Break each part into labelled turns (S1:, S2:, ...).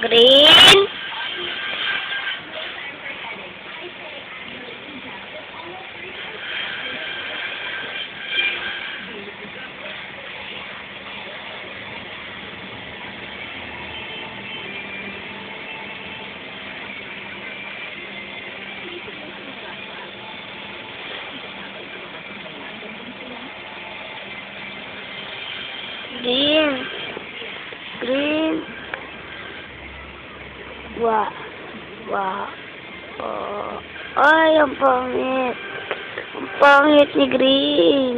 S1: Green. Green. Green. Wah. Wah. Oh. Ay, ang pangit. Ang pangit ni Green.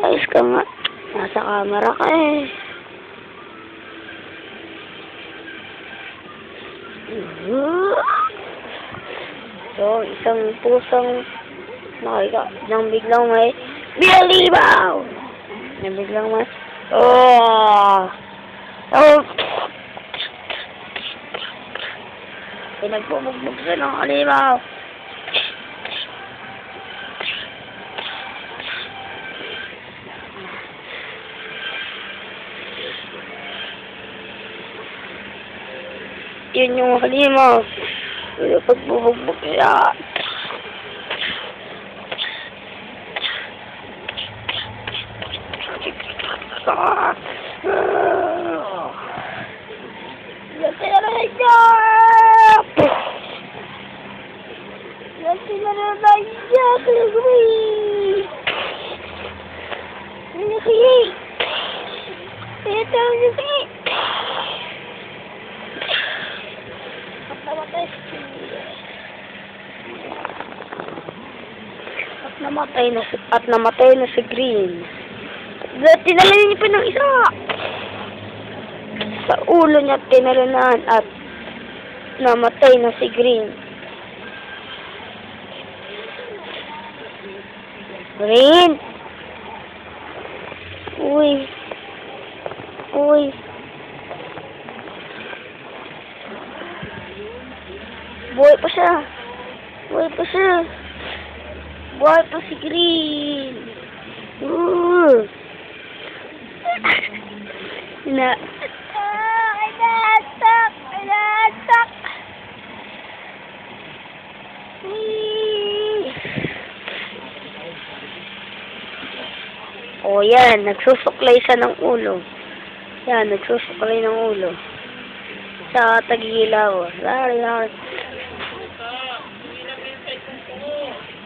S1: Ayos ka nga. Nasa camera ka eh. So, isang pusang nakika. Nang biglang may biyalibaw. Nang biglang may oh. Oh. Pinagbubugbog sa ng alibaw. Yun yung halimaw. Pagbubugbog siya. Lati na rin siya! Lati na rin siya! Kalagawin! Ano kaya? Kaya tawag niya kaya? At namatay na si Green. Tinalayan niya pa ng isa. Sa ulo niya tinalanan at namatay na si Green. Green. Uy. Uy. Buhay pa siya. Buhay pa siya. Buhay pa si Green. Inatak. O yan, nagsusuklay siya ng ulo. Yan, nagsusuklay ng ulo. Sa tagilaw. Sorry.